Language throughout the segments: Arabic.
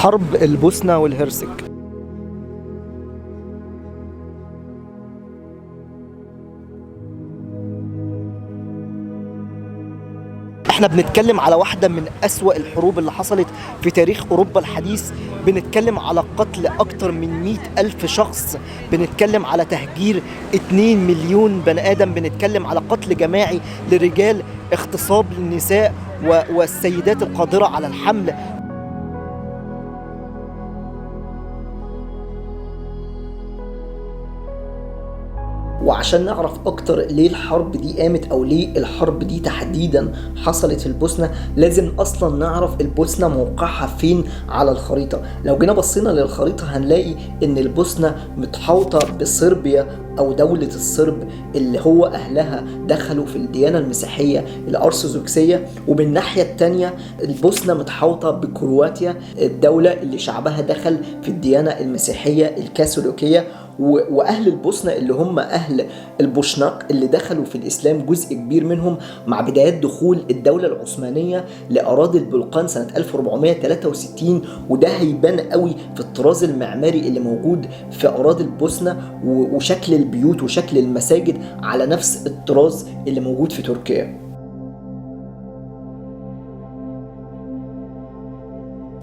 حرب البوسنة والهرسك. احنا بنتكلم على واحدة من أسوأ الحروب اللي حصلت في تاريخ أوروبا الحديث. بنتكلم على قتل أكتر من 100,000 شخص، بنتكلم على تهجير 2 مليون بني آدم، بنتكلم على قتل جماعي لرجال، اغتصاب للنساء والسيدات القادرة على الحمل. وعشان نعرف اكتر ليه الحرب دي قامت او ليه الحرب دي تحديدا حصلت في البوسنة، لازم اصلا نعرف البوسنة موقعها فين على الخريطة. لو جينا بصينا للخريطة هنلاقي ان البوسنة متحوطة بصربيا او دولة الصرب، اللي هو اهلها دخلوا في الديانة المسيحية الارثوذكسية. ومن ناحية التانية البوسنة متحوطة بكرواتيا، الدولة اللي شعبها دخل في الديانة المسيحية الكاثوليكية. واهل البوسنه اللي هم اهل البوشناق اللي دخلوا في الاسلام جزء كبير منهم مع بدايات دخول الدوله العثمانيه لاراضي البلقان سنه 1463. وده هيبان قوي في الطراز المعماري اللي موجود في اراضي البوسنه وشكل البيوت وشكل المساجد على نفس الطراز اللي موجود في تركيا.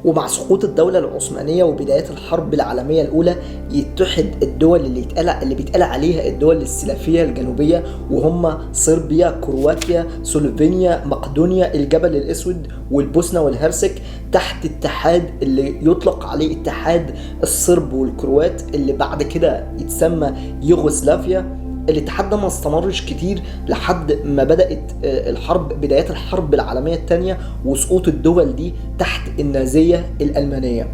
ومع سقوط الدولة العثمانية وبداية الحرب العالمية الأولى يتحد الدول اللي بيتقال عليها الدول السلافية الجنوبية، وهم صربيا، كرواتيا، سلوفينيا، مقدونيا، الجبل الأسود، والبوسنة والهرسك، تحت اتحاد اللي يطلق عليه اتحاد الصرب والكروات اللي بعد كده يتسمى يوغوسلافيا. الاتحاد ده ما استمرش كتير لحد ما بدأت بدايات الحرب العالمية الثانية وسقوط الدول دي تحت النازية الألمانية.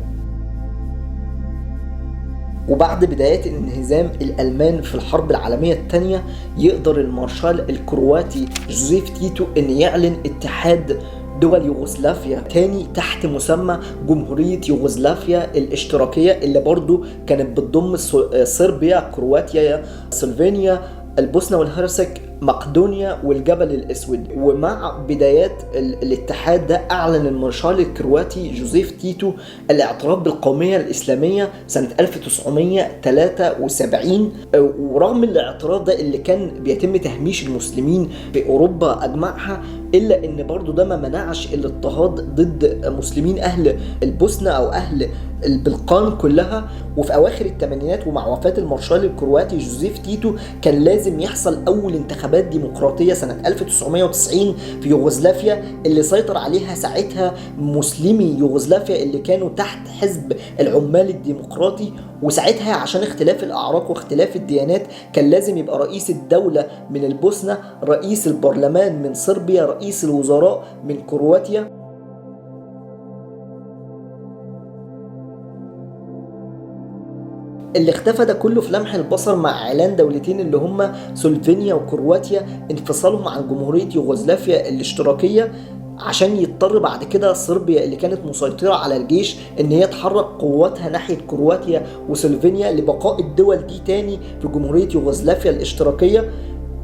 وبعد بدايات انهزام الألمان في الحرب العالمية الثانية يقدر المارشال الكرواتي جوزيف تيتو ان يعلن اتحاد دول يوغوسلافيا تاني تحت مسمى جمهورية يوغوسلافيا الاشتراكية، اللي برضو كانت بتضم صربيا، كرواتيا، سلوفينيا، البوسنة والهرسك، مقدونيا، والجبل الأسود. ومع بدايات الاتحاد ده أعلن المارشال الكرواتي جوزيف تيتو الاعتراف بالقومية الإسلامية سنة 1973. ورغم الاعتراف ده اللي كان بيتم تهميش المسلمين في أوروبا أجمعها، إلا إن برضو ده ما منعش الاضطهاد ضد مسلمين أهل البوسنة أو أهل البلقان كلها. وفي أواخر الثمانينات ومع وفاة المارشال الكرواتي جوزيف تيتو كان لازم يحصل أول انتخابات ديمقراطية سنة 1990 في يوغوسلافيا، اللي سيطر عليها ساعتها مسلمي يوغوسلافيا اللي كانوا تحت حزب العمال الديمقراطي. وساعتها عشان اختلاف الأعراق واختلاف الديانات كان لازم يبقى رئيس الدولة من البوسنة، رئيس البرلمان من صربيا، رئيس الوزراء من كرواتيا. اللي اختفى ده كله في لمح البصر مع اعلان دولتين اللي هم سلوفينيا وكرواتيا انفصالهم عن جمهورية يوغوسلافيا الاشتراكية، عشان يضطر بعد كده صربيا اللي كانت مسيطرة على الجيش ان هي تحرك قواتها ناحية كرواتيا وسلوفينيا لبقاء الدول دي تاني في جمهورية يوغوسلافيا الاشتراكية.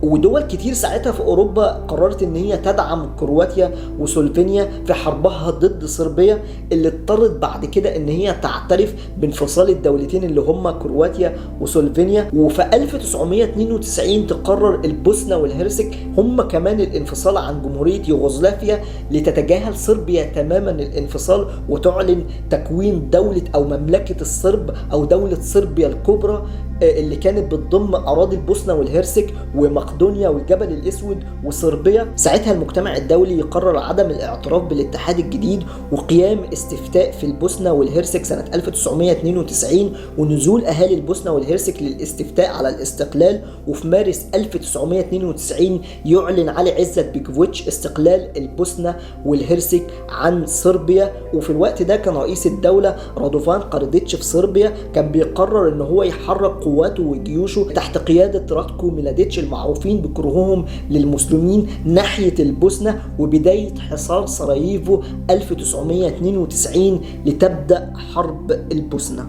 ودول كتير ساعتها في اوروبا قررت ان هي تدعم كرواتيا وسلوفينيا في حربها ضد صربيا، اللي اضطرت بعد كده ان هي تعترف بانفصال الدولتين اللي هم كرواتيا وسلوفينيا. وفي 1992 تقرر البوسنة والهرسك هم كمان الانفصال عن جمهورية يوغوسلافيا، لتتجاهل صربيا تماما الانفصال وتعلن تكوين دولة او مملكة الصرب او دولة صربيا الكبرى، اللي كانت بتضم اراضي البوسنة والهرسك ومقدونيا والجبل الاسود وصربيا. ساعتها المجتمع الدولي يقرر عدم الاعتراف بالاتحاد الجديد وقيام استفتاء في البوسنة والهرسك سنة 1992 ونزول اهالي البوسنة والهرسك للاستفتاء على الاستقلال. وفي مارس 1992 يعلن علي عزت بيكوفيتش استقلال البوسنة والهرسك عن صربيا. وفي الوقت ده كان رئيس الدولة رادوفان كاراديتش في صربيا كان بيقرر ان هو يحرك قواته وجيوشه تحت قيادة راتكو ميلاديتش المعروفين بكرههم للمسلمين ناحية البوسنة، وبداية حصار سراييفو 1992 لتبدأ حرب البوسنة.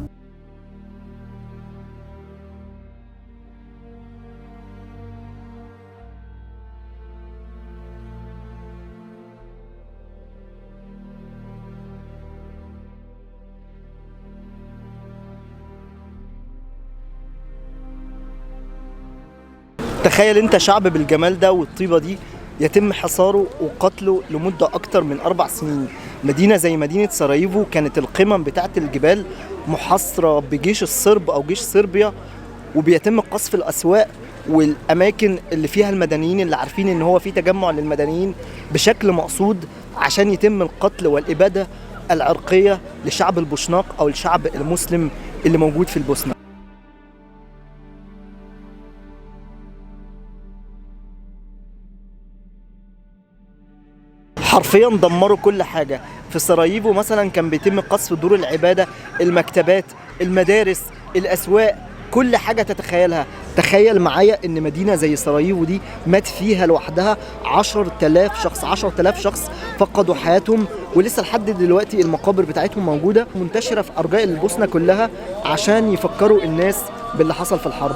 تخيل انت شعب بالجمال ده والطيبة دي يتم حصاره وقتله لمدة أكتر من 4 سنين. مدينة زي مدينة سراييفو كانت القمم بتاعت الجبال محاصرة بجيش الصرب أو جيش صربيا، وبيتم قصف الأسواق والأماكن اللي فيها المدنيين، اللي عارفين إن هو في تجمع للمدنيين بشكل مقصود عشان يتم القتل والإبادة العرقية لشعب البوشناق أو الشعب المسلم اللي موجود في البوسنة. حرفيا دمروا كل حاجة. في سراييفو مثلا كان بيتم قصف دور العبادة، المكتبات، المدارس، الأسواق، كل حاجة تتخيلها. تخيل معايا ان مدينة زي سراييفو دي مات فيها لوحدها 10,000 شخص. 10,000 شخص فقدوا حياتهم، ولسه لحد دلوقتي المقابر بتاعتهم موجودة منتشرة في أرجاء البوسنة كلها عشان يفكروا الناس باللي حصل في الحرب.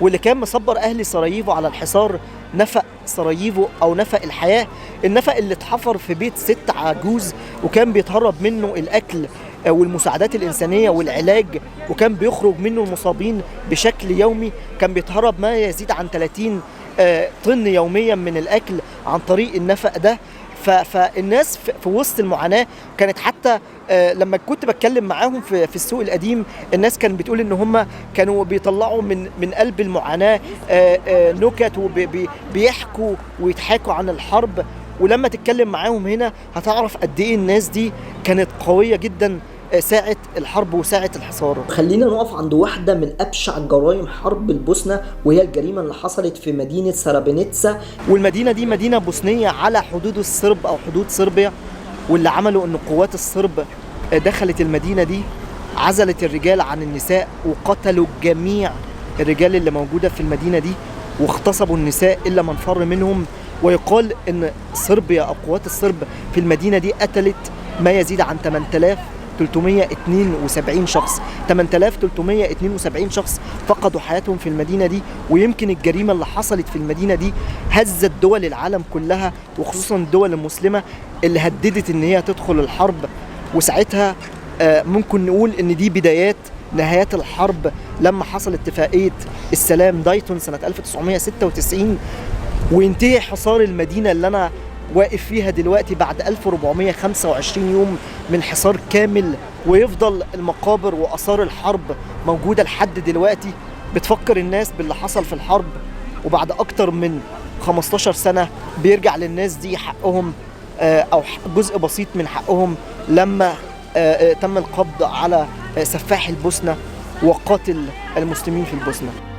واللي كان مصبر اهل سراييفو على الحصار نفق سراييفو او نفق الحياه، النفق اللي اتحفر في بيت ست عجوز وكان بيتهرب منه الاكل والمساعدات الانسانيه والعلاج، وكان بيخرج منه المصابين بشكل يومي. كان بيتهرب ما يزيد عن 30 طن يوميا من الاكل عن طريق النفق ده. فالناس في وسط المعاناه كانت حتى لما كنت بتكلم معاهم في السوق القديم، الناس كانت بتقول ان هم كانوا بيطلعوا من قلب المعاناه نكت وبيحكوا ويضحكوا عن الحرب. ولما تتكلم معاهم هنا هتعرف قد ايه الناس دي كانت قويه جدا ساعة الحرب وساعة الحصار. خلينا نقف عند واحدة من أبشع جرائم حرب البوسنة، وهي الجريمة اللي حصلت في مدينة سرابينيتسا. والمدينة دي مدينة بوسنية على حدود الصرب أو حدود صربيا، واللي عملوا أن قوات الصرب دخلت المدينة دي، عزلت الرجال عن النساء وقتلوا جميع الرجال اللي موجودة في المدينة دي، واغتصبوا النساء إلا من فر منهم. ويقال أن صربيا أو قوات الصرب في المدينة دي قتلت ما يزيد عن 8372 شخص. 8372 شخص فقدوا حياتهم في المدينة دي. ويمكن الجريمة اللي حصلت في المدينة دي هزت دول العالم كلها، وخصوصا الدول المسلمة اللي هددت ان هي تدخل الحرب. وساعتها ممكن نقول ان دي بدايات نهايات الحرب، لما حصل اتفاقية السلام دايتون سنة 1996 وينتهي حصار المدينة اللي أنا واقف فيها دلوقتي بعد 1425 يوم من حصار كامل، ويفضل المقابر وآثار الحرب موجودة لحد دلوقتي بتفكر الناس باللي حصل في الحرب. وبعد أكتر من 15 سنة بيرجع للناس دي حقهم أو جزء بسيط من حقهم، لما تم القبض على سفاح البوسنة وقاتل المسلمين في البوسنة.